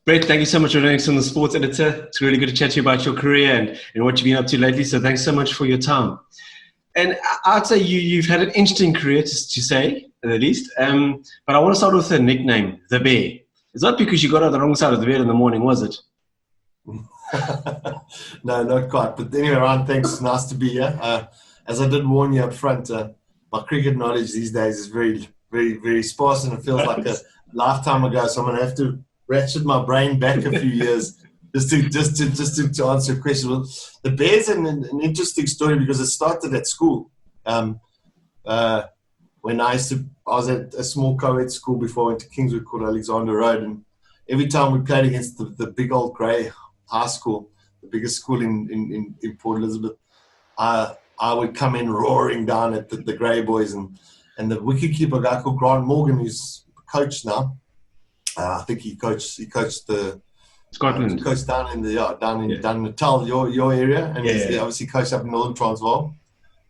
Brett, thank you so much for joining us on the sports editor. It's really good to chat to you about your career and what you've been up to lately. So thanks so much for your time. And I'd say you've had an interesting career to say, at the least. But I want to start with a nickname, the Bear. It's not because you got on the wrong side of the bed in the morning, was it? No, not quite. But anyway, Ryan, thanks. Nice to be here. As I did warn you up front, my cricket knowledge these days is very, very, very sparse, and it feels like a lifetime ago. So I'm going to have to ratchet my brain back a few years just to answer your question. Well, the Bear's an interesting story because it started at school. When I was at a small co-ed school before I went to Kingswood called Alexander Road, and every time we played against the big old grey high school, the biggest school in Port Elizabeth, I would come in roaring down at the grey boys, and the wicketkeeper guy called Grant Morgan, who's coach now. I think he coached the Scotland. He coached down in Natal, your area, and he obviously coached up in Northern Transvaal.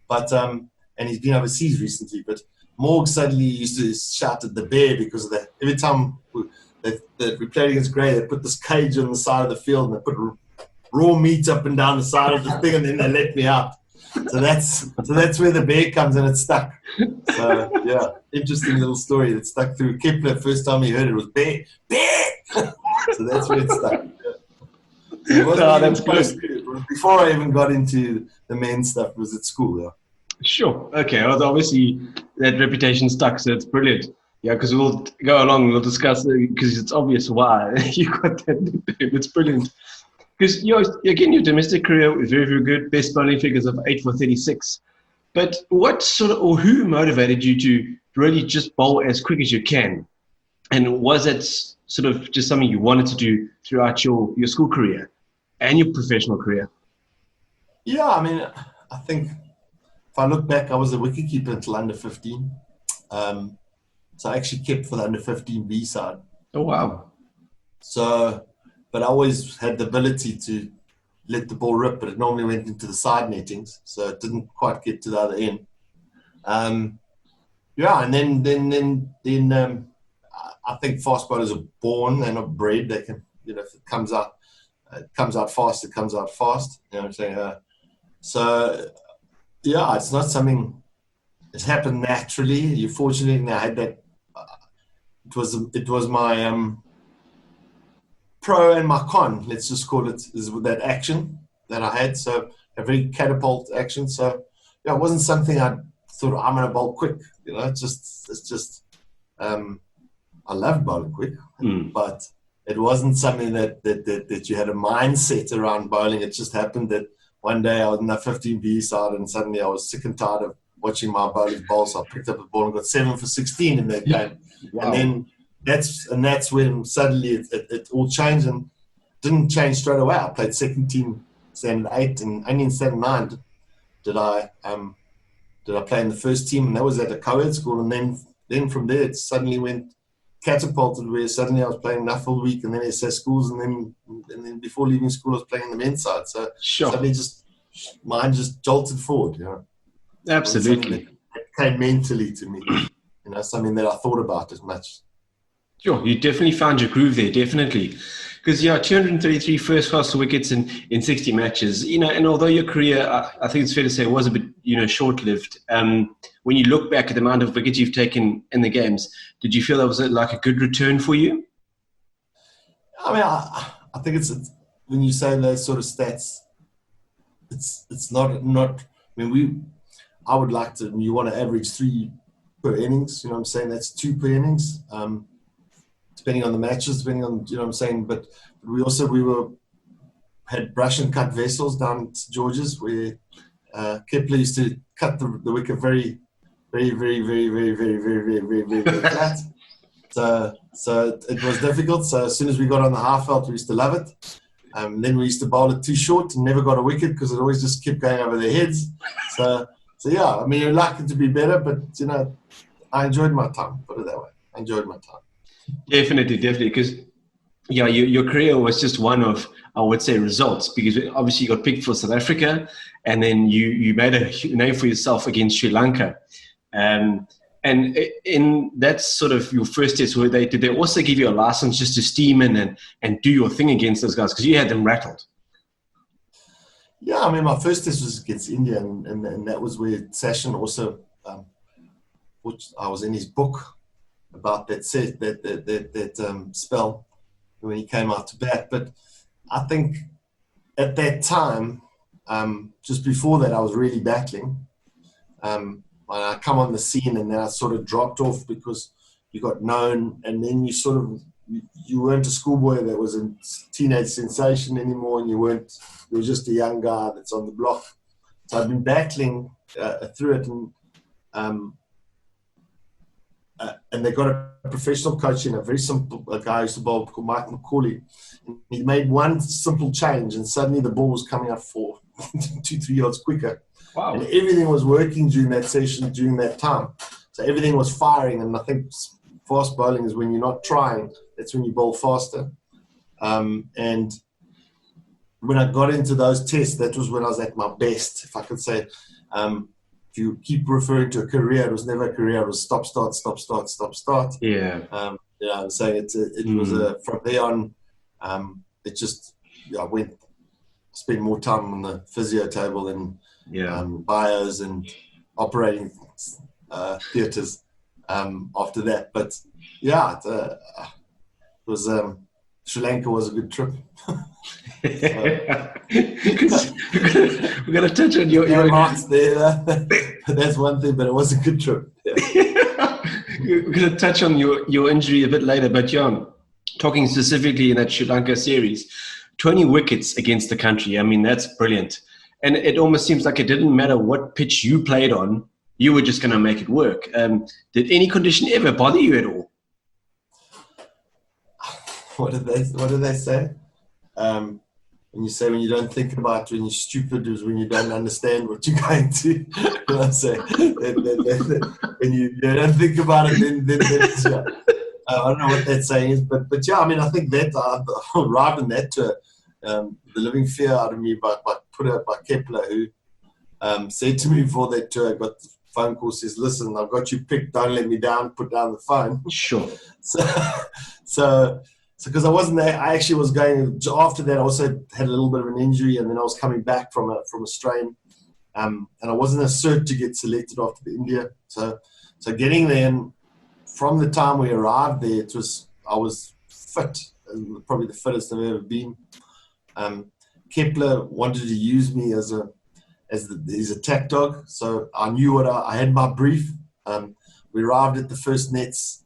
But and he's been overseas recently. But Morg suddenly used to shout at the Bear because of that. Every time we played against Grey, they put this cage on the side of the field and they put raw meat up and down the side of the thing, and then they let me out. So that's where the Bear comes, and it stuck. So yeah, interesting little story that stuck through. Kepler, first time he heard it was Bear. So that's where it stuck. So it wasn't that's good. It was before I even got into the men's stuff. It was at school. Yeah. Sure. Okay. Well, obviously, that reputation stuck, so it's brilliant. Yeah, because we'll go along and we'll discuss it because it's obvious why you got that nickname. It's brilliant. Because your domestic career was very, very good. Best bowling figures of 8 for 36. But what sort of, or who motivated you to really just bowl as quick as you can? And was it sort of just something you wanted to do throughout your school career and your professional career? Yeah, I mean, I think if I look back, I was a wicketkeeper until under 15. So I actually kept for the under 15B side. Oh, wow. So, but I always had the ability to let the ball rip, but it normally went into the side nettings, so it didn't quite get to the other end. And then I think fast bowlers are born, they're not bred. They can, if it comes out fast, it comes out fast. You know what I'm saying? So, yeah, it's not something. It happened naturally. You fortunately I had that. It was my pro and my con. Let's just call it, is with that action that I had. So a very catapult action. So yeah, it wasn't something I thought I'm gonna bowl quick. It's just. I loved bowling quick, but it wasn't something that you had a mindset around bowling. It just happened that one day I was in the 15B side and suddenly I was sick and tired of watching my bowlers bowl. So I picked up the ball and got 7 for 16 in that game. Wow. And then that's when suddenly it all changed, and didn't change straight away. I played second team standard 8, and only in standard 9 did I play in the first team, and that was at a co-ed school. And then from there it suddenly went catapulted, where suddenly I was playing Nuffield week and then SS schools, and then before leaving school I was playing the men's side. So suddenly mine just jolted forward. Absolutely. It came mentally to me, something that I thought about as much. Sure, you definitely found your groove there, definitely. Because 233 first-class wickets in 60 matches. And although your career, I think it's fair to say, was a bit, short-lived. When you look back at the amount of wickets you've taken in the games, did you feel that was like a good return for you? I mean, I think it's when you say those sort of stats, it's not. I mean, I would like to. You want to average 3 per innings. You know what I'm saying? That's 2 per innings. Depending on the matches, depending on, what I'm saying. But we had brush and cut vessels down at George's, where Kepler used to cut the wicket very, very, very, very, very, very, very, very, very, very flat. So it was difficult. So as soon as we got on the half felt, we used to love it. Then we used to bowl it too short and never got a wicket because it always just kept going over their heads. So yeah, I mean, you're likely to be better, but I enjoyed my time. Put it that way. I enjoyed my time. Definitely, because your career was just one of, I would say, results, because obviously you got picked for South Africa, and then you made a name for yourself against Sri Lanka, and And in that's sort of your first test, where did they also give you a license just to steam in and do your thing against those guys? Because you had them rattled. Yeah, I mean, my first test was against India, and that was where Sachin also, which I was in his book about that set, that spell when he came out to bat. But I think at that time, just before that, I was really battling. I come on the scene, and then I sort of dropped off because you got known, and then you weren't a schoolboy that was a teenage sensation anymore, and you were just a young guy that's on the block. So I've been battling through it, and they got a professional coach in, a very simple guy who used to bowl called Mike McCauley. He made one simple change, and suddenly the ball was coming up for 2-3 yards quicker. Wow. And everything was working during that session, during that time. So everything was firing, and I think fast bowling is when you're not trying, that's when you bowl faster. And when I got into those tests, that was when I was at my best, if I could say. If you keep referring to a career, it was never a career. It was stop, start, stop, start, stop, start. Yeah. I'm saying it was from there on, it just, I spent more time on the physio table and bios and operating theatres after that. But yeah, it was Sri Lanka was a good trip. We're going to touch on your marks there. That's one thing, but it was a good trip. Yeah. We're going to touch on your injury a bit later, but Jan, talking specifically in that Sri Lanka series, 20 wickets against the country. I mean, that's brilliant. And it almost seems like it didn't matter what pitch you played on, you were just going to make it work. Did any condition ever bother you at all? What did they say? When you say when you don't think about it, when you're stupid, is when you don't understand what you're going to. I say when you don't think about it, then it's, yeah. I don't know what that saying is, but yeah, I mean, I think that I arrived in that tour, the living fear out of me put out by Kepler, who said to me before that tour, I got the phone call, says, "Listen, I've got you picked. Don't let me down. Put down the phone." Sure. So because I wasn't there, I actually was going. After that, I also had a little bit of an injury, and then I was coming back from a strain, and I wasn't a cert to get selected after the India. So getting there, and from the time we arrived there, I was fit, probably the fittest I've ever been. Kepler wanted to use me as his attack dog, so I knew I had my brief. We arrived at the first nets.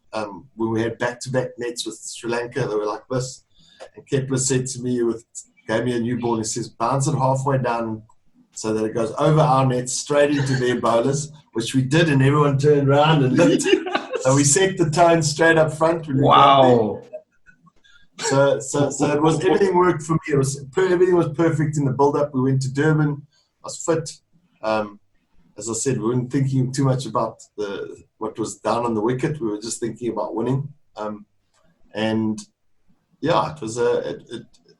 When we had back-to-back nets with Sri Lanka, they were like this. And Kepler said to me, gave me a new ball, and he says, bounce it halfway down so that it goes over our nets straight into their bowlers, which we did, and everyone turned around and looked. Yes. So we set the tone straight up front. When we got there. So it was, everything worked for me. Everything was perfect in the build-up. We went to Durban. I was fit. As I said, we weren't thinking too much about what was down on the wicket. We were just thinking about winning. And yeah, it was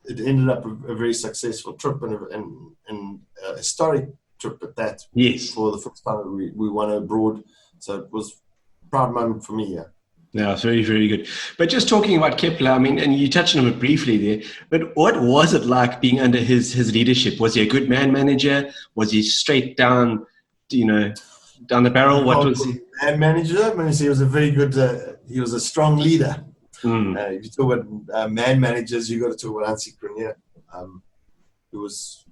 it ended up a very successful trip and a historic trip at that. Yes. For the first time we won abroad. So it was a proud moment for me, yeah. Yeah, it's very, very good. But just talking about Kepler, I mean, and you touched on it briefly there, but what was it like being under his leadership? Was he a good man manager? Was he straight down, down the barrel? What was he? Man manager? I mean, he was a very good, he was a strong leader. If you talk about man managers, you got to talk about Hansi Cronje, who was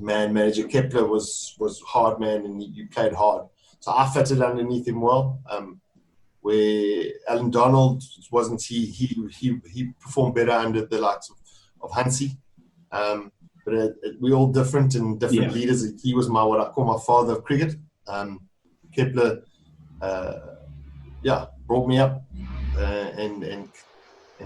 man manager. Kepler was hard man, and you played hard. So I fitted underneath him well. Where Alan Donald wasn't, he performed better under the likes of Hansi. But we're all different and different leaders. He was what I call my father of cricket. Kepler, brought me up and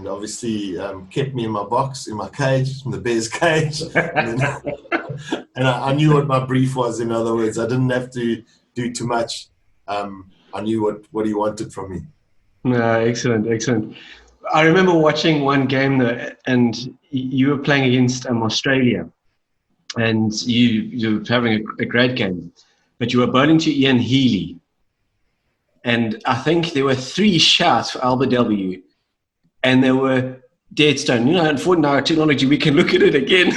obviously kept me in my box, in my cage, in the bear's cage. And I knew what my brief was. In other words, I didn't have to do too much. I knew what he wanted from me. Excellent. I remember watching one game and you were playing against Australia, and you were having a great game, but you were bowling to Ian Healy. and I think there were 3 shots for Albert W. And they were dead stone. You know, unfortunately, our technology, we can look at it again.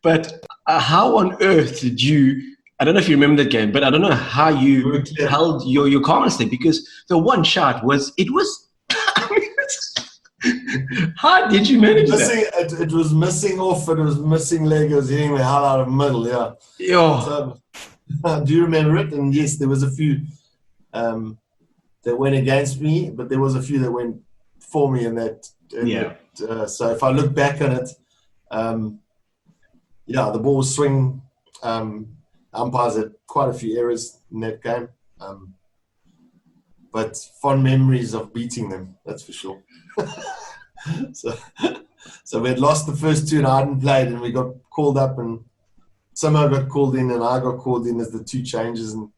But how on earth did you? I don't know if you remember that game, but I don't know how you held your calmness there, because the one shot was it was. How did you manage that? It was missing off. It was missing leg. It was hitting the hell out of the middle. Yeah. Oh. So, do you remember it? And yes, there was a few that went against me, but there was a few that went for me in that. So if I look back on it, the ball swing. Umpires had quite a few errors in that game, but fond memories of beating them. That's for sure. So we had lost the first 2 and I hadn't played, and we got called up, and somehow got called in, and I got called in as the 2 changes, and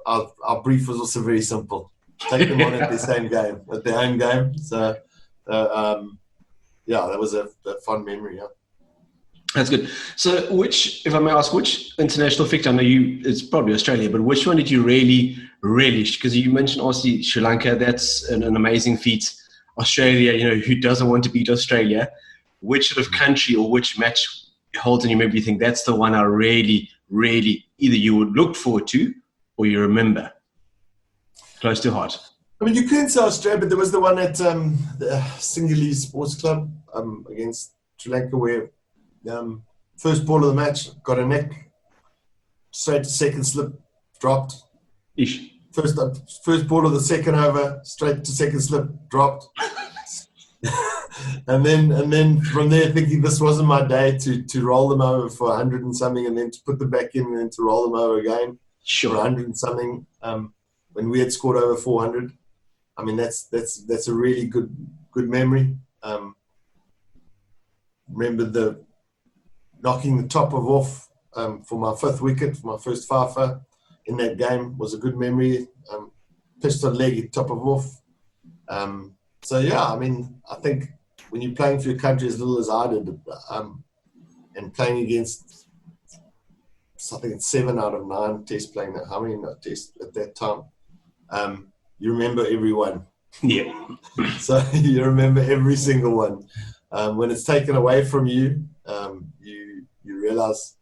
our brief was also very simple: take them on at their same game, at their own game. So that was a fun memory. Yeah. That's good. So, if I may ask, which international fixture? I know it's probably Australia, but which one did you really relish? Because you mentioned obviously Sri Lanka. That's an amazing feat. Australia, who doesn't want to beat Australia? Which sort of country or which match holds in your memory? You think that's the one I really, really either you would look forward to or you remember close to heart? I mean, you couldn't say Australia, but there was the one at the Singhalese Sports Club against Sri Lanka, where first ball of the match got a neck, straight to second slip, dropped. Ish. First ball of the second over, straight to second slip, dropped. and then from there, thinking this wasn't my day to roll them over for 100 and something, and then to put them back in, and then to roll them over again for 100 and something. When we had scored over 400, I mean that's a really good memory. Remember the knocking the top of for my 5th wicket, for my first Fafa in that game was a good memory. Pitched on leg, top of off. I mean, I think when you're playing for your country as little as I did, and playing against, I think it's 7 out of 9 tests playing that. How many not tests at that time? You remember everyone. Yeah. So you remember every single one. When it's taken away from you, you realize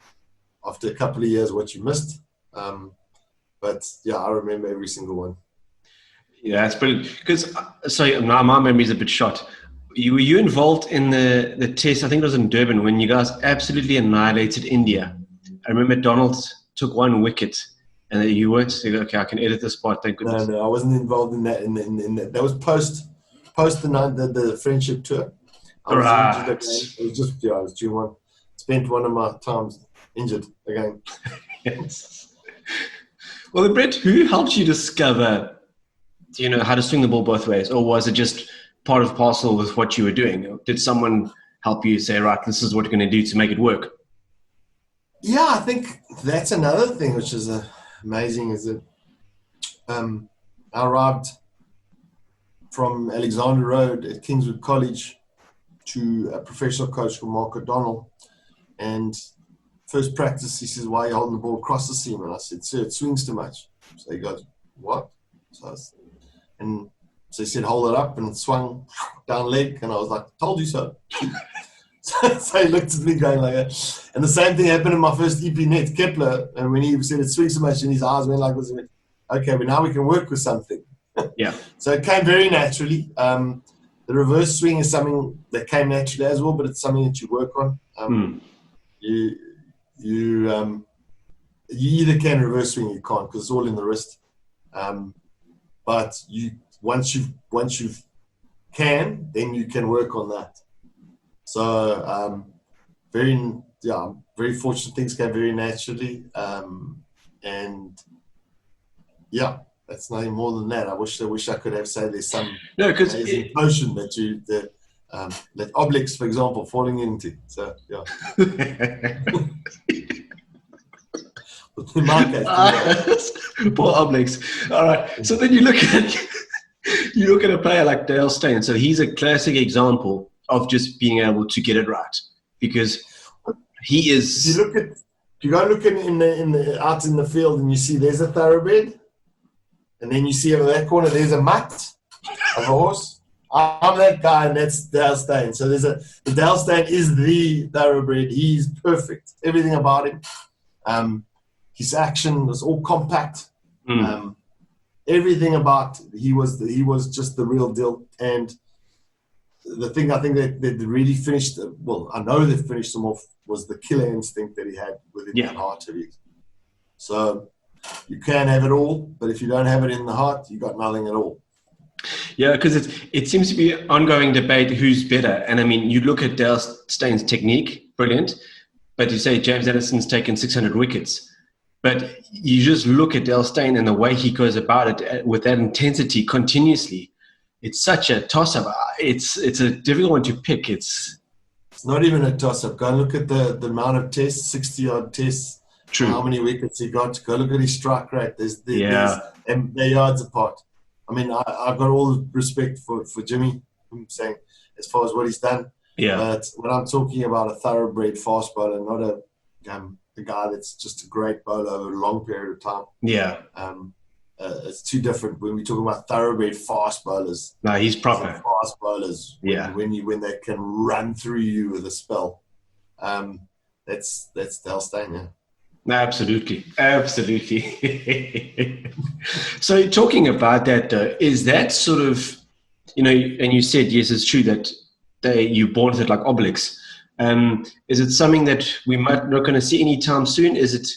after a couple of years what you missed. But I remember every single one. Yeah, that's brilliant. Because now my memory's a bit shot. Were you involved in the test? I think it was in Durban when you guys absolutely annihilated India. I remember Donald took 1 wicket, and you weren't saying, "Okay, I can edit this part." Thank goodness. No, I wasn't involved in that. In that, that was post the friendship tour. I was injured again. It was just I was due one. Spent one of my times injured again. Yes. Well, then, Brett, who helped you discover, how to swing the ball both ways, or was it just part of parcel with what you were doing? Did someone help you say, right, this is what you're going to do to make it work? Yeah, I think that's another thing which is amazing, is that I arrived from Alexander Road at Kingswood College to a professional coach called Mark O'Donnell, and first practice, he says, "Why are you holding the ball across the seam?" And I said, "Sir, it swings too much." So he goes, "What?" So he said, "Hold it up," and it swung down leg, and I was like, "Told you so." So he looked at me going like that. And the same thing happened in my first EP net, Kepler, and when he said it swings so much, and his eyes went like this, and went, "Okay, well now we can work with something." Yeah. So it came very naturally. The reverse swing is something that came naturally as well, but it's something that you work on. You either can reverse swing or you can't, because it's all in the wrist. But once you can, then you can work on that. So very fortunate, things came very naturally, and that's nothing more than that. I wish I could have said there's some amazing potion that obliques, for example, falling into. So in my case, poor obliques. All right. So then you look at a player like Dale Steyn. So he's a classic example of just being able to get it right, because he is. If you go look in the out in the field and you see there's a thoroughbred. and then you see over that corner, there's a mutt of a horse. I'm that guy, and that's Dale Steyn. So the Dale Steyn is the thoroughbred. He's perfect. Everything about him. His action was all compact. Everything about he was just the real deal. And the thing I think that really finished, well, I know they finished him off, was the killer instinct that he had within the heart of his. So you can have it all, but if you don't have it in the heart, you got nothing at all. Yeah, because it seems to be an ongoing debate who's better. And I mean, you look at Dale Steyn's technique, brilliant, but you say James Anderson's taken 600 wickets. But you just look at Dale Steyn and the way he goes about it with that intensity continuously. It's such a toss-up. It's a difficult one to pick. It's not even a toss-up. Go and look at the amount of tests, 60-odd tests. True. How many wickets he got. Go look at his strike rate. And they're yards apart. I mean, I've got all the respect for Jimmy, I'm saying, as far as what he's done. Yeah. But when I'm talking about a thoroughbred fast bowler, not a guy that's just a great bowler over a long period of time. Yeah. It's too different when we talk about thoroughbred fast bowlers. No, he's proper. Fast bowlers. When they can run through you with a spell. That's Dale Steyn, yeah. No, absolutely. So talking about that, is that sort of, and you said, yes, it's true that you born with it like Obelix. Is it something that we might not going to see anytime soon? Is it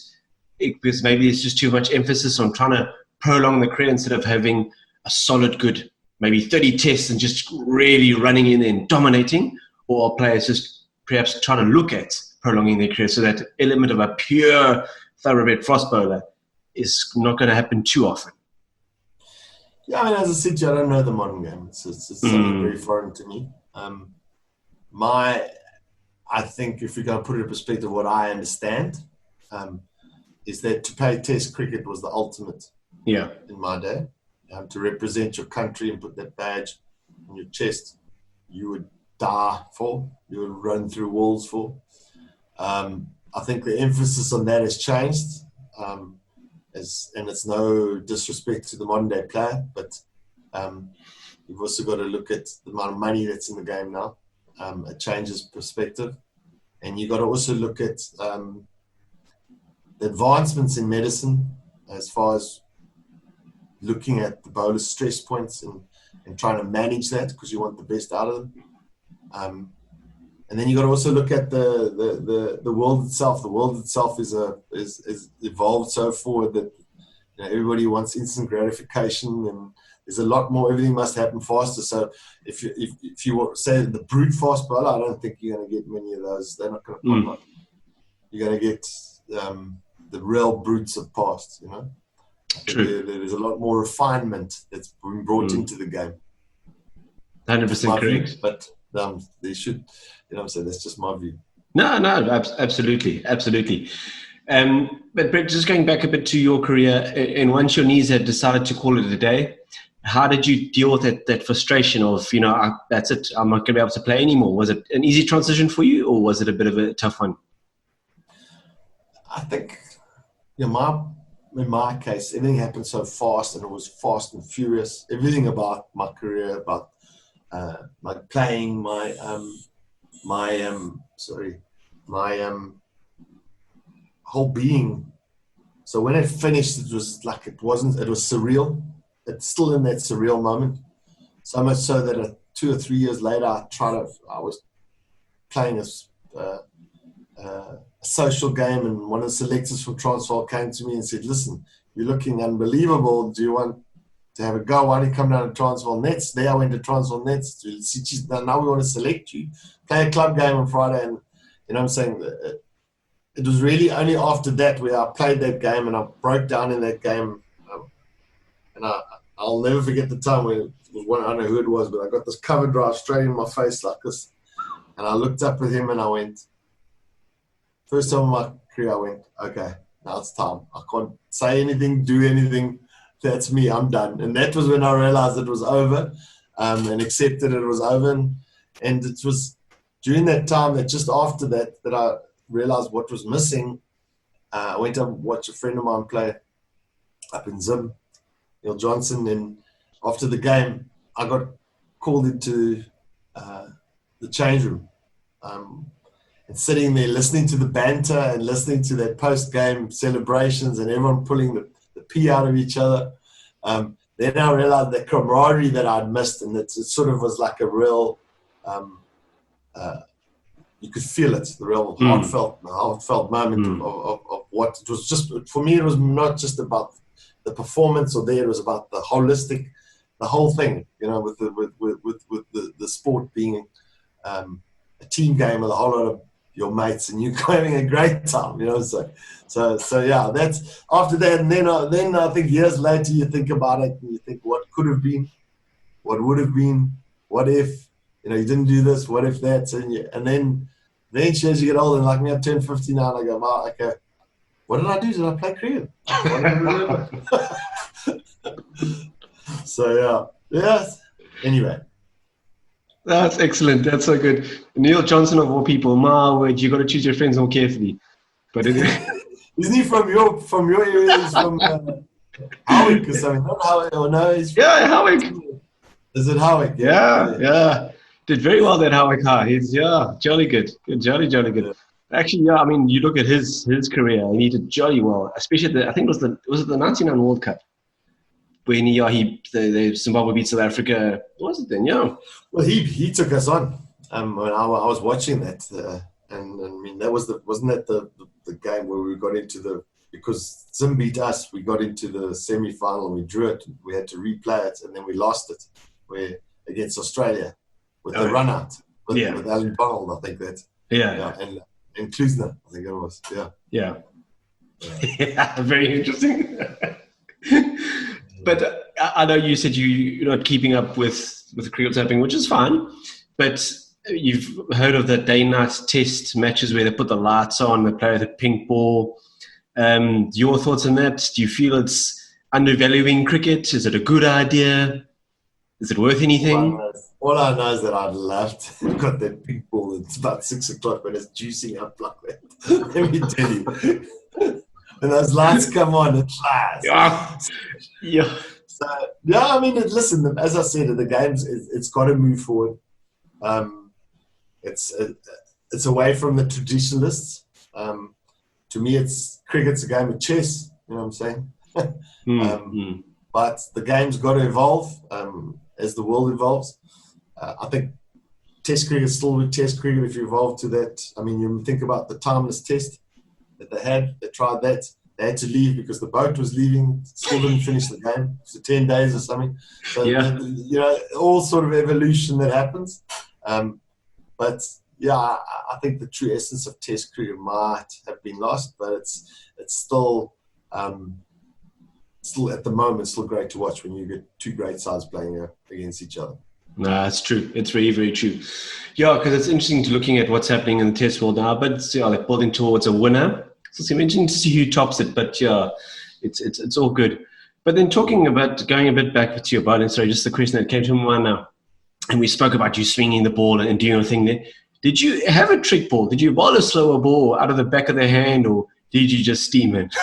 because maybe it's just too much emphasis on trying to prolong the career instead of having a solid, good, maybe 30 tests and just really running in and dominating? Or are players just perhaps trying to look at prolonging their career so that element of a pure thoroughbred fast bowler is not going to happen too often? Yeah, I mean, as I said to you, I don't know the modern game. It's something very foreign to me. I think if we're going to put it in perspective, what I understand is that to play Test cricket was the ultimate in my day. To represent your country and put that badge on your chest, you would die for, you would run through walls for. I think the emphasis on that has changed, and it's no disrespect to the modern day player, but you've also got to look at the amount of money that's in the game now. It changes perspective. And you've got to also look at the advancements in medicine as far as looking at the bowler's stress points and trying to manage that because you want the best out of them. And then you've got to also look at the world itself. The world itself is evolved so forward that everybody wants instant gratification, and there's a lot more. Everything must happen faster. So if you want to say the brute fast bowler, I don't think you're going to get many of those. They're not going to pop up. You're going to get the real brutes of past. True. There's a lot more refinement that's been brought into the game. 100% correct. View, but they should. So that's just my view. No, absolutely. But Brett, just going back a bit to your career, and once your knees had decided to call it a day, how did you deal with that frustration of, that's it, I'm not going to be able to play anymore? Was it an easy transition for you, or was it a bit of a tough one? I think, in my case, everything happened so fast, and it was fast and furious. Everything about my career, about my playing, my whole being. So when it finished, it was surreal. It's still in that surreal moment. So much so that 2 or 3 years later, I was playing a social game, and one of the selectors from Transvaal came to me and said, "Listen, you're looking unbelievable. Do you want to have a go? Why don't you come down to Transvaal Nets?" There I went to Transvaal Nets. Now we want to select you. Play a club game on Friday. And I'm saying it was really only after that where I played that game and I broke down in that game. And I'll never forget the time when it was one, I don't know who it was, but I got this cover drive straight in my face like this. And I looked up at him and I went, first time in my career, I went, okay, now it's time. I can't say anything, do anything. That's me, I'm done. And that was when I realized it was over, and accepted it was over. And it was during that time that just after that I realized what was missing. I went to watch a friend of mine play up in Zim. Neil Johnson. And after the game, I got called into the change room. And sitting there listening to the banter and listening to their post-game celebrations and everyone pulling the pee out of each other. Then I realized the camaraderie that I'd missed, and it sort of was like a real, you could feel it, the real heartfelt moment of what it was. Just for me, it was not just about the performance or there, it was about the holistic, the whole thing, with the sport being a team game with a whole lot of your mates and you having a great time, So yeah, that's after that. And then I think years later you think about it and you think what could have been, what would have been, what if, you didn't do this, what if that, and then as you get older, and like me, I'm 10, 15 now, and I go, wow, okay, what did I do? Did I play cricket? What did I remember? So yeah. Anyway. That's excellent. That's so good. Neil Johnson of all people, my word, you got to choose your friends more carefully. But isn't he from your area? He's from Howick or something? Not Howick, or no? Howick. Is it Howick? Yeah. Did very well at Howick High. He's jolly good. Jolly good. Yeah. Actually, I mean, you look at his career, and he did jolly well. Especially I think it was the '99 World Cup. When the Zimbabwe beat South Africa, what was it then? Yeah. Well, he took us on. When I was watching that, and I mean that wasn't that the game where we got into because Zim beat us, we got into the semi-final and we drew it. We had to replay it and then we lost it. Against Australia with the run out with Alan Donald, I think that. Yeah. And Klusner, I think it was. Yeah. Very interesting. But I know you said you're not keeping up with the cricket tapping, which is fine. But you've heard of the day-night test matches where they put the lights on, they play with a pink ball. Your thoughts on that? Do you feel it's undervaluing cricket? Is it a good idea? Is it worth anything? All I know is that I'd love to have got that pink ball. It's about 6 o'clock when it's juicing up like that. Let me tell you. When those lights come on, it flies. Yeah. So, I mean, listen, as I said, the games, it's got to move forward. It's away from the traditionalists. To me, cricket's a game of chess. You know what I'm saying? But the game's got to evolve as the world evolves. I think Test cricket is still with Test cricket if you evolve to that. I mean, you think about the timeless test that they had. They tried that. They had to leave because the boat was leaving. Still didn't finish the game. So 10 days or something. So, all sort of evolution that happens. But I think the true essence of Test cricket might have been lost, but it's still at the moment still great to watch when you get two great sides playing against each other. No, that's true. It's very, very true. Yeah, because it's interesting to looking at what's happening in the Test world now. But they're building towards a winner. So it's interesting to see who tops it. But it's all good. But then talking about going a bit back to your bowling, sorry, just the question that came to my mind now. And we spoke about you swinging the ball and doing your thing there. Did you have a trick ball? Did you bowl a slower ball out of the back of the hand, or did you just steam it?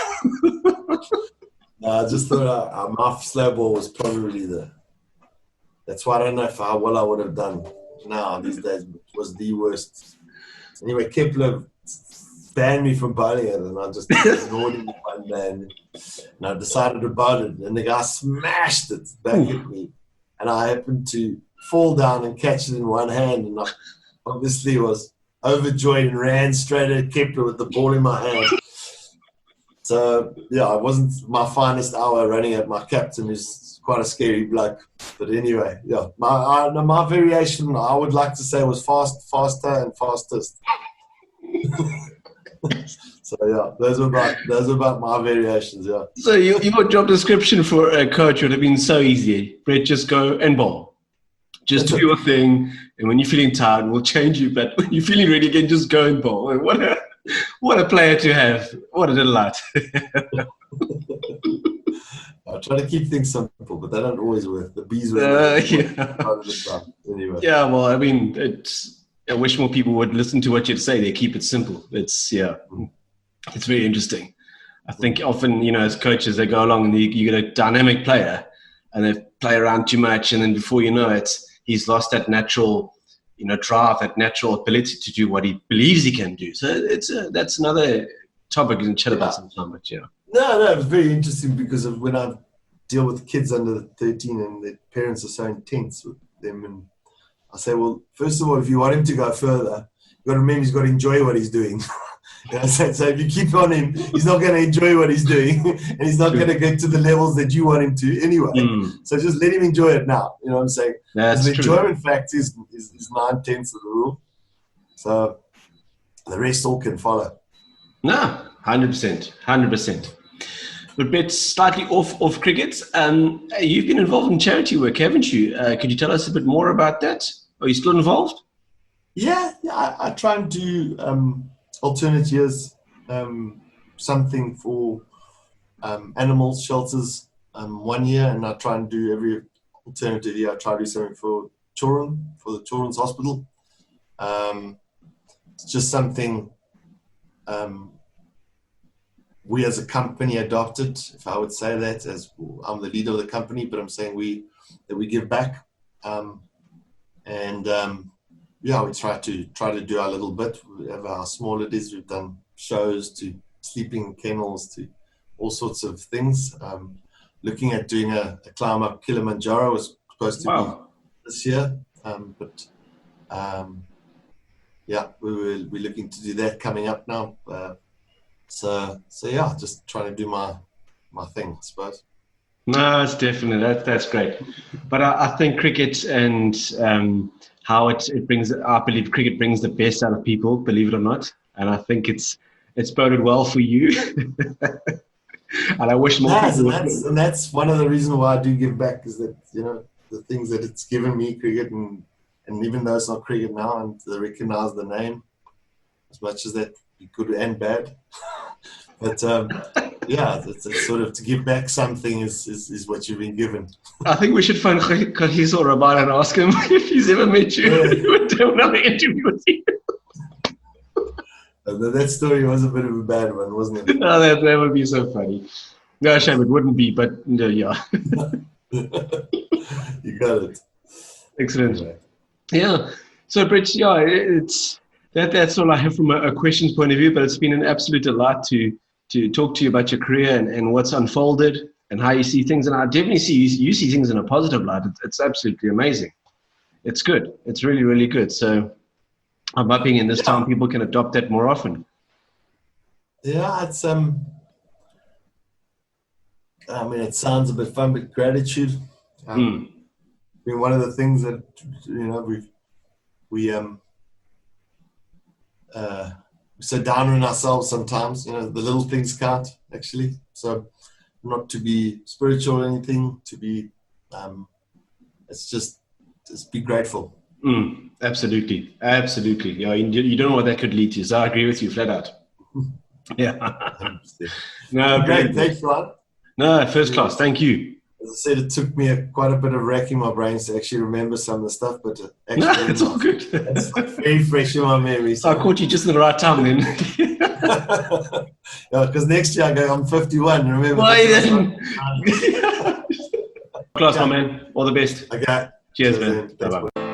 No, I just thought my slow ball was probably that's why I don't know how well I would have done now these days. It was the worst. Anyway, Kepler banned me from bowling it, and I just ignored him one day. And I decided to bowl it, and the guy smashed it back at me. And I happened to fall down and catch it in one hand, and I obviously was overjoyed and ran straight at Kepler with the ball in my hand. So, it wasn't my finest hour running at my captain, who's quite a scary bloke. But anyway, my variation, I would like to say, was faster and fastest. So, those are about my variations, So your job description for a coach would have been so easy. Brett, just go and bowl. Just do your thing, and when you're feeling tired, we'll change you. But when you're feeling ready again, just go and bowl. And what a player to have! What a delight! I try to keep things simple, but they don't always work. The bees work. Anyway. Yeah, well, I mean, I wish more people would listen to what you'd say. They keep it simple. It's very interesting. I think often, as coaches, they go along and you get a dynamic player. and they play around too much, and then before you know it, he's lost that natural, drive, that natural ability to do what he believes he can do. So that's another topic we can chat about sometime. But No, it was very interesting because of when I deal with kids under 13 and their parents are so intense with them, and I say, well, first of all, if you want him to go further, you've got to remember he's got to enjoy what he's doing. So if you keep on him, he's not going to enjoy what he's doing, and he's not going to get to the levels that you want him to anyway. So just let him enjoy it now. You know what I'm saying? That's the true. enjoyment factor is 9/10 of the rule. So the rest all can follow. No, 100%, 100%. But Brett, slightly off cricket. You've been involved in charity work, haven't you? Could you tell us a bit more about that? Are you still involved? Yeah. I try and do alternate years, something for animal shelters 1 year, and I try and do every alternative year. I try to do something for children, for the children's hospital. It's just something we as a company adopted, if I would say that, as I'm the leader of the company, but I'm saying that we give back, we try to do our little bit. Whatever how small it is, we've done shows to sleeping kennels to all sorts of things. Looking at doing a climb up Kilimanjaro was supposed to be this year, we're looking to do that coming up now. So just trying to do my thing, I suppose. No, it's definitely that's great. But I think cricket and how it brings, I believe cricket brings the best out of people, believe it or not. And I think it's boded well for you. And I wish more people. And that's one of the reasons why I do give back, is that the things that it's given me, cricket, and even though it's not cricket now, and to recognize the name, as much as that be good and bad. But it's sort of to give back something is what you've been given. I think we should phone Kagiso or Raban and ask him if he's ever met you. He would do another interview with you. That story was a bit of a bad one, wasn't it? No, that would be so funny. No, shame, it wouldn't be, but yeah. You got it. Excellent. Yeah. So, Brett, it's that's all I have from a questions point of view, but it's been an absolute delight to talk to you about your career and what's unfolded and how you see things. And I definitely see you see things in a positive light. It's absolutely amazing. It's good. It's really, really good. So I'm hoping in this time people can adopt that more often. Yeah, it's it sounds a bit fun, but gratitude. Been one of the things that we so down on ourselves sometimes. The little things count, actually. So not to be spiritual or anything, to be it's just be grateful. Absolutely. Yeah, you don't know what that could lead to. So I agree with you flat out. Yeah. No, great. Thanks, Ron. No, first class. Thank you. As I said, it took me quite a bit of racking my brains to actually remember some of the stuff, but it's all good. It's very fresh in my memory. So I caught you just in the right time then. Because next year I'm 51. Remember? Class, my man. All the best. Okay. Cheers man. Bye-bye.